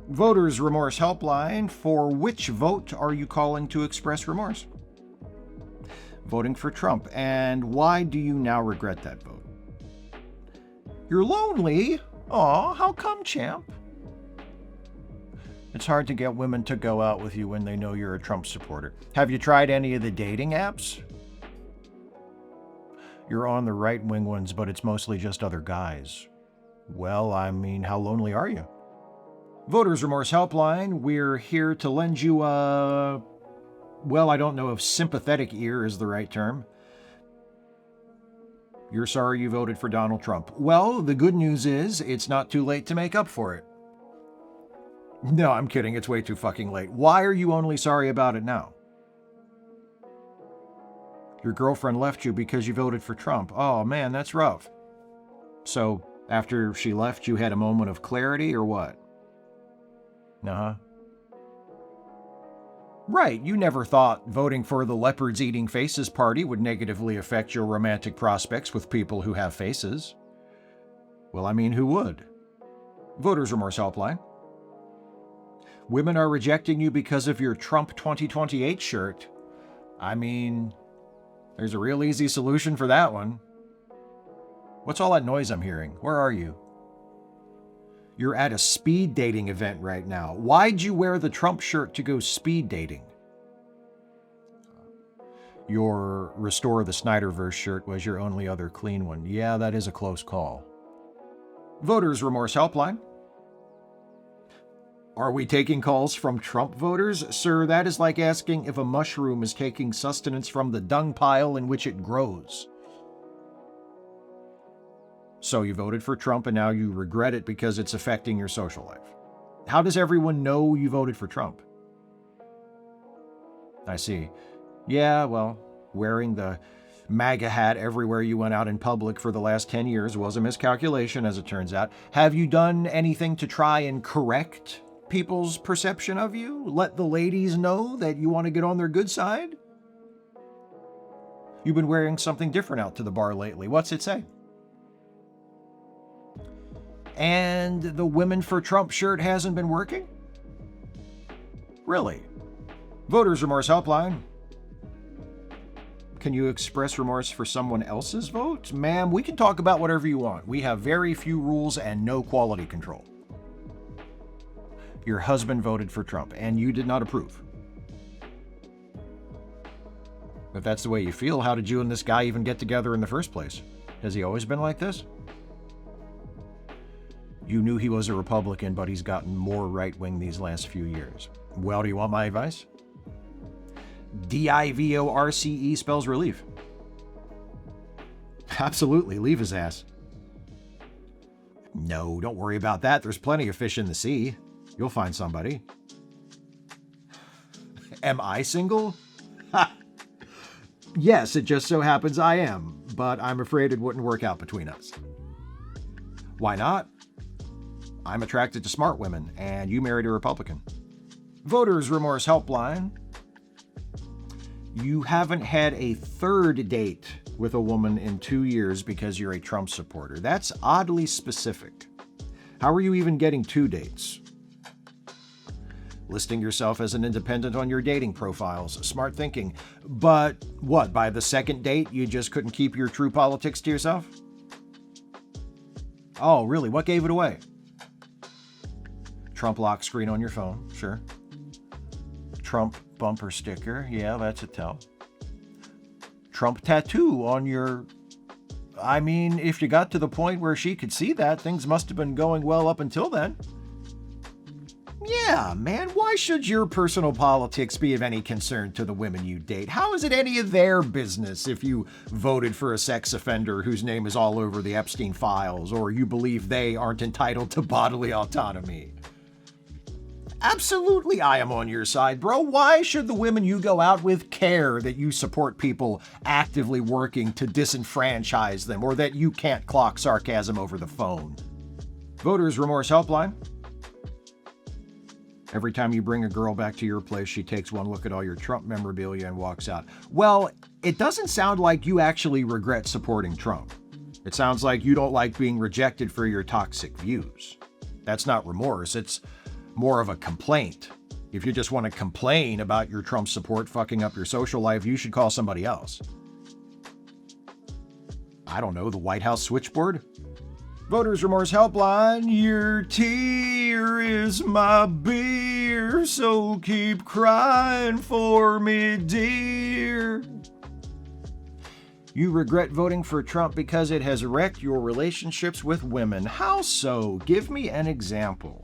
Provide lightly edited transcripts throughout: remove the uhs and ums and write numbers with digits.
Voters Remorse Helpline, for which vote are you calling to express remorse? Voting for Trump, and why do you now regret that vote? You're lonely? Aw, how come, champ? It's hard to get women to go out with you when they know you're a Trump supporter. Have you tried any of the dating apps? You're on the right-wing ones, but it's mostly just other guys. Well, I mean, how lonely are you? Voters Remorse Helpline, we're here to lend you a... well, I don't know if sympathetic ear is the right term. You're sorry you voted for Donald Trump. Well, the good news is it's not too late to make up for it. No, I'm kidding. It's way too fucking late. Why are you only sorry about it now? Your girlfriend left you because you voted for Trump. Oh, man, that's rough. So, after she left, you had a moment of clarity or what? Uh-huh. Right, you never thought voting for the Leopards Eating Faces party would negatively affect your romantic prospects with people who have faces. Well, I mean, who would? Voters Remorse Helpline. Women are rejecting you because of your Trump 2028 shirt. I mean, there's a real easy solution for that one. What's all that noise I'm hearing? Where are you? You're at a speed dating event right now. Why'd you wear the Trump shirt to go speed dating? Your Restore the Snyderverse shirt was your only other clean one. Yeah, that is a close call. Voters Remorse Helpline. Are we taking calls from Trump voters? Sir, that is like asking if a mushroom is taking sustenance from the dung pile in which it grows. So you voted for Trump and now you regret it because it's affecting your social life. How does everyone know you voted for Trump? I see. Yeah, well, wearing the MAGA hat everywhere you went out in public for the last 10 years was a miscalculation, as it turns out. Have you done anything to try and correct people's perception of you? Let the ladies know that you want to get on their good side? You've been wearing something different out to the bar lately. What's it say? And the Women for Trump shirt hasn't been working? Really? Voters Remorse Helpline. Can you express remorse for someone else's vote? Ma'am, we can talk about whatever you want. We have very few rules and no quality control. Your husband voted for Trump, and you did not approve. If that's the way you feel, how did you and this guy even get together in the first place? Has he always been like this? You knew he was a Republican, but he's gotten more right-wing these last few years. Well, do you want my advice? DIVORCE spells relief. Absolutely, leave his ass. No, don't worry about that. There's plenty of fish in the sea. You'll find somebody. Am I single? Yes, it just so happens I am, but I'm afraid it wouldn't work out between us. Why not? I'm attracted to smart women, and you married a Republican. Voters Remorse Helpline. You haven't had a third date with a woman in 2 years because you're a Trump supporter. That's oddly specific. How are you even getting 2 dates? Listing yourself as an independent on your dating profiles. Smart thinking. But what, by the second date, you just couldn't keep your true politics to yourself? Oh, really? What gave it away? Trump lock screen on your phone, sure. Trump bumper sticker, yeah, that's a tell. Trump tattoo on your... I mean, if you got to the point where she could see that, things must have been going well up until then. Yeah, man, why should your personal politics be of any concern to the women you date? How is it any of their business if you voted for a sex offender whose name is all over the Epstein files, or you believe they aren't entitled to bodily autonomy? Absolutely, I am on your side, bro. Why should the women you go out with care that you support people actively working to disenfranchise them, or that you can't clock sarcasm over the phone? Voters Remorse Helpline. Every time you bring a girl back to your place, she takes one look at all your Trump memorabilia and walks out. Well, it doesn't sound like you actually regret supporting Trump. It sounds like you don't like being rejected for your toxic views. That's not remorse, it's more of a complaint. If you just want to complain about your Trump support fucking up your social life, you should call somebody else. I don't know, the White House switchboard? Voters Remorse Helpline, your tear is my beer, so keep crying for me, dear. You regret voting for Trump because it has wrecked your relationships with women. How so? Give me an example.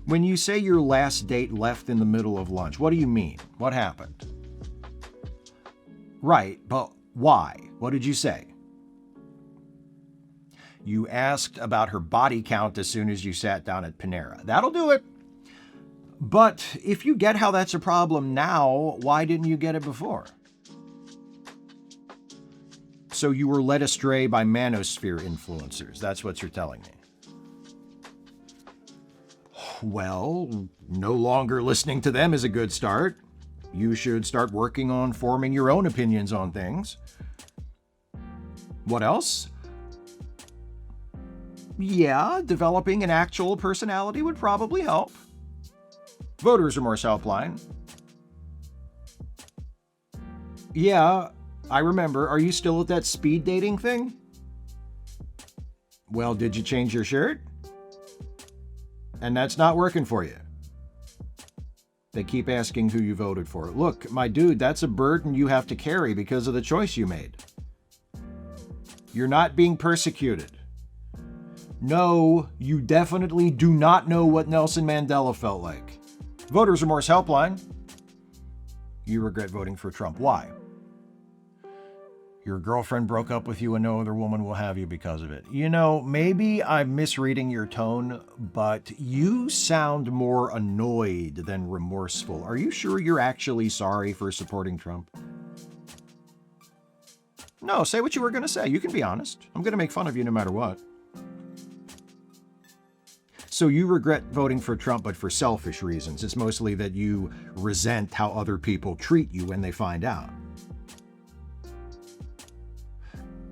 When you say your last date left in the middle of lunch, what do you mean? What happened? Right, but why? What did you say? You asked about her body count as soon as you sat down at Panera. That'll do it. But if you get how that's a problem now, why didn't you get it before? So you were led astray by manosphere influencers. That's what you're telling me. Well, no longer listening to them is a good start. You should start working on forming your own opinions on things. What else? Yeah, developing an actual personality would probably help. Voters Remorse Helpline. Yeah, I remember. Are you still at that speed dating thing? Well, did you change your shirt? And that's not working for you. They keep asking who you voted for. Look, my dude, that's a burden you have to carry because of the choice you made. You're not being persecuted. No, you definitely do not know what Nelson Mandela felt like. Voters Remorse Helpline. You regret voting for Trump. Why? Your girlfriend broke up with you and no other woman will have you because of it. You know, maybe I'm misreading your tone, but you sound more annoyed than remorseful. Are you sure you're actually sorry for supporting Trump? No, say what you were going to say. You can be honest. I'm going to make fun of you no matter what. So you regret voting for Trump, but for selfish reasons. It's mostly that you resent how other people treat you when they find out.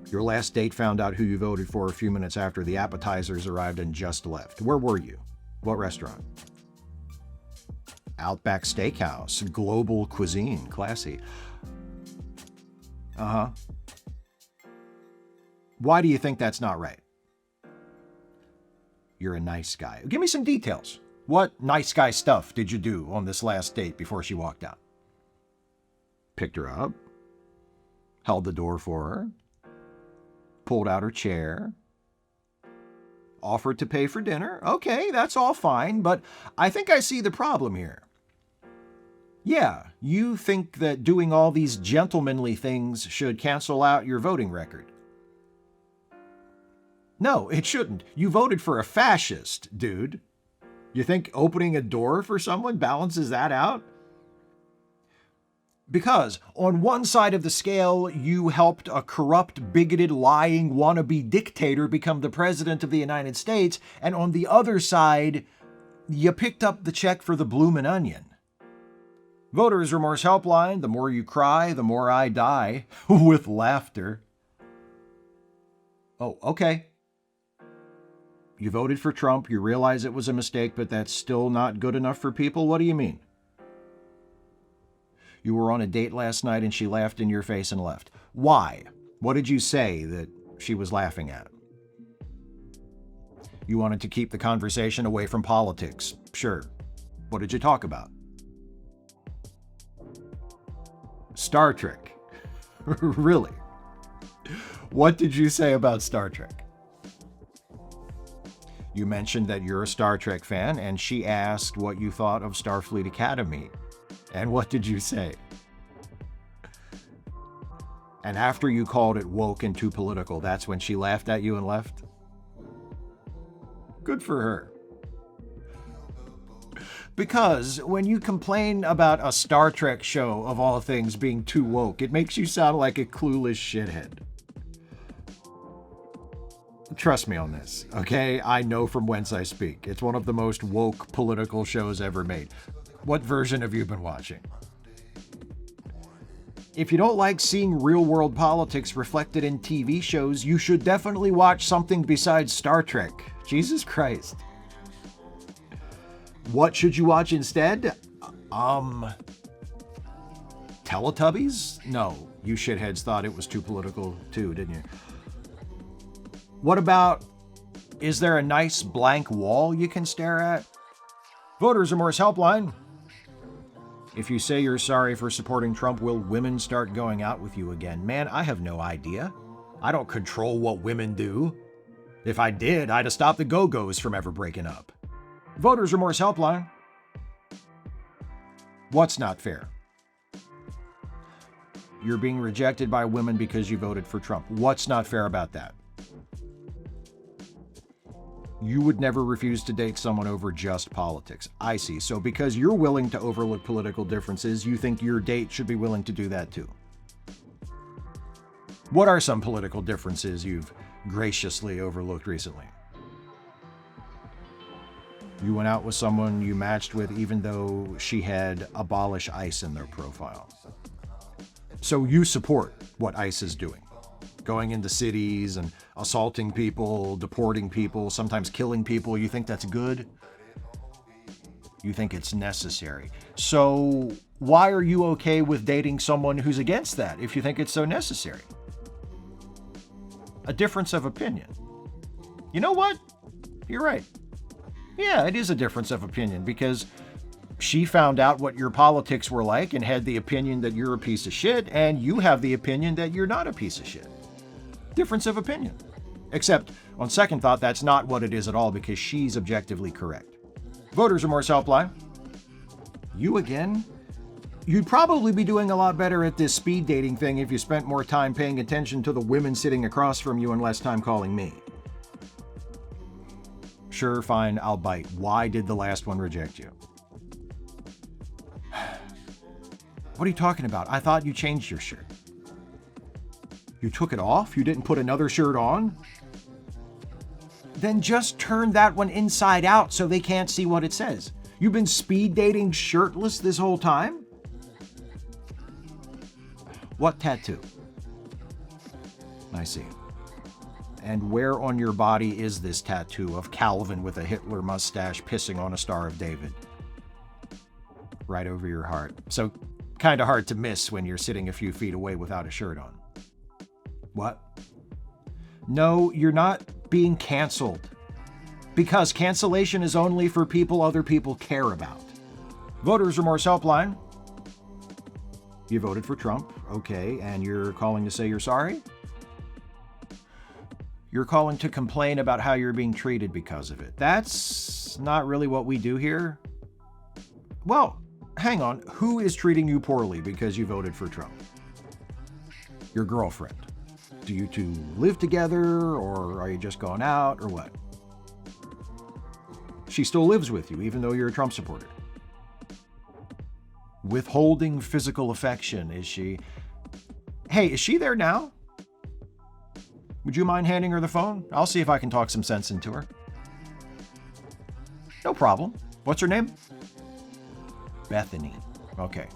Your last date found out who you voted for a few minutes after the appetizers arrived and just left. Where were you? What restaurant? Outback Steakhouse. Global cuisine. Classy. Uh-huh. Why do you think that's not right? You're a nice guy. Give me some details. What nice guy stuff did you do on this last date before she walked out? Picked her up. Held the door for her. Pulled out her chair. Offered to pay for dinner. Okay, that's all fine, but I think I see the problem here. Yeah, you think that doing all these gentlemanly things should cancel out your voting record. No, it shouldn't. You voted for a fascist, dude. You think opening a door for someone balances that out? Because on one side of the scale, you helped a corrupt, bigoted, lying, wannabe dictator become the president of the United States, and on the other side, you picked up the check for the bloomin' onion. Voters Remorse Helpline, the more you cry, the more I die, with laughter. Oh, okay. You voted for Trump, you realize it was a mistake, but that's still not good enough for people? What do you mean? You were on a date last night and she laughed in your face and left. Why? What did you say that she was laughing at? You wanted to keep the conversation away from politics. Sure. What did you talk about? Star Trek. Really? What did you say about Star Trek? You mentioned that you're a Star Trek fan, and she asked what you thought of Starfleet Academy. And what did you say? And after you called it woke and too political, that's when she laughed at you and left? Good for her. Because when you complain about a Star Trek show, of all things, being too woke, it makes you sound like a clueless shithead. Trust me on this, okay? I know from whence I speak. It's one of the most woke political shows ever made. What version have you been watching? If you don't like seeing real-world politics reflected in TV shows, you should definitely watch something besides Star Trek. Jesus Christ. What should you watch instead? Teletubbies? No, you shitheads thought it was too political too, didn't you? What about, is there a nice blank wall you can stare at? Voters Remorse Helpline. If you say you're sorry for supporting Trump, will women start going out with you again? Man, I have no idea. I don't control what women do. If I did, I'd have stopped the Go-Go's from ever breaking up. Voters Remorse Helpline. What's not fair? You're being rejected by women because you voted for Trump. What's not fair about that? You would never refuse to date someone over just politics. I see. So because you're willing to overlook political differences, you think your date should be willing to do that too. What are some political differences you've graciously overlooked recently? You went out with someone you matched with even though she had abolish ICE in their profile. So you support what ICE is doing. Going into cities and assaulting people, deporting people, sometimes killing people. You think that's good? You think it's necessary. So why are you okay with dating someone who's against that if you think it's so necessary? A difference of opinion. You know what? You're right. Yeah, it is a difference of opinion because she found out what your politics were like and had the opinion that you're a piece of shit, and you have the opinion that you're not a piece of shit. Difference of opinion. Except, on second thought, that's not what it is at all because she's objectively correct. Voters Remorse Helpline. You again? You'd probably be doing a lot better at this speed dating thing if you spent more time paying attention to the women sitting across from you and less time calling me. Sure, fine, I'll bite. Why did the last one reject you? What are you talking about? I thought you changed your shirt. You took it off? You didn't put another shirt on? Then just turn that one inside out so they can't see what it says. You've been speed dating shirtless this whole time? What tattoo? I see. And where on your body is this tattoo of Calvin with a Hitler mustache pissing on a Star of David? Right over your heart. So kind of hard to miss when you're sitting a few feet away without a shirt on. What? No, you're not being canceled. Because cancellation is only for people other people care about. Voters Remorse Helpline. You voted for Trump, okay, and you're calling to say you're sorry? You're calling to complain about how you're being treated because of it. That's not really what we do here. Well, hang on. Who is treating you poorly because you voted for Trump? Your girlfriend. Do you two live together, or are you just going out, or what? She still lives with you, even though you're a Trump supporter. Withholding physical affection, is she? Hey, is she there now? Would you mind handing her the phone? I'll see if I can talk some sense into her. No problem. What's her name? Bethany. Okay.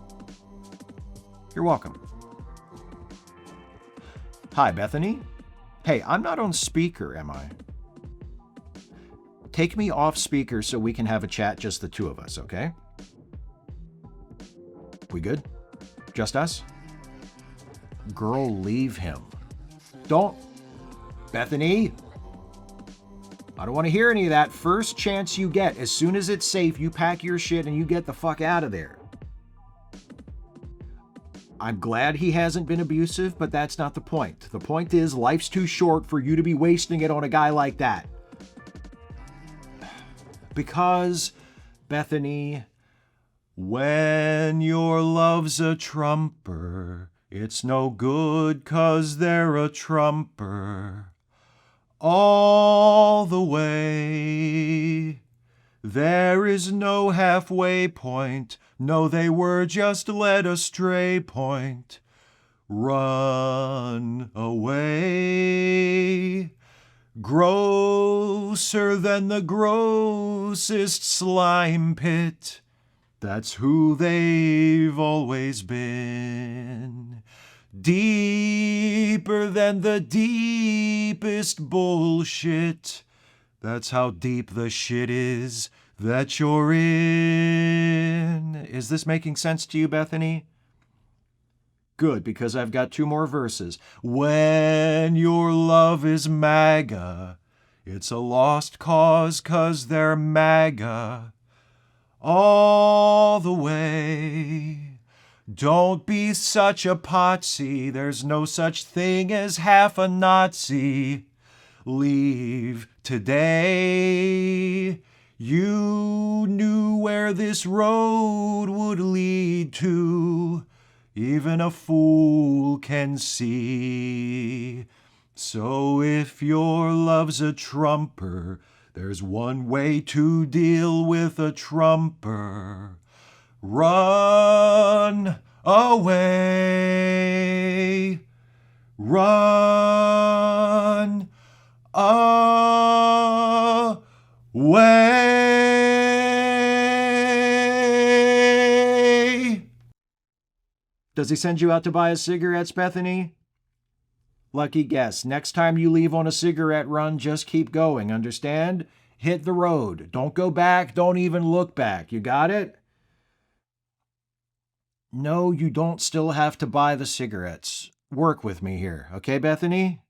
You're welcome. Hi, Bethany. Hey, I'm not on speaker, am I? Take me off speaker so we can have a chat, just the two of us, okay? We good? Just us? Girl, leave him. Don't. Bethany? I don't want to hear any of that. First chance you get, as soon as it's safe, you pack your shit and you get the fuck out of there. I'm glad he hasn't been abusive, but that's not the point. The point is, life's too short for you to be wasting it on a guy like that. Because, Bethany, when your love's a trumper, it's no good 'cause they're a trumper. All the way. There is no halfway point. No, they were just led astray point. Run away. Grosser than the grossest slime pit. That's who they've always been. Deeper than the deepest bullshit. That's how deep the shit is that you're in. Is this making sense to you, Bethany? Good, because I've got 2 more verses. When your love is MAGA, it's a lost cause 'cause they're MAGA all the way. Don't be such a potsy, there's no such thing as half a Nazi. Leave today. You knew where this road would lead to. Even a fool can see. So if your love's a trumper, there's one way to deal with a trumper. Run away. Run away. Does he send you out to buy his cigarettes, Bethany? Lucky guess. Next time you leave on a cigarette run, just keep going, understand? Hit the road. Don't go back. Don't even look back. You got it? No, you don't still have to buy the cigarettes. Work with me here, okay, Bethany?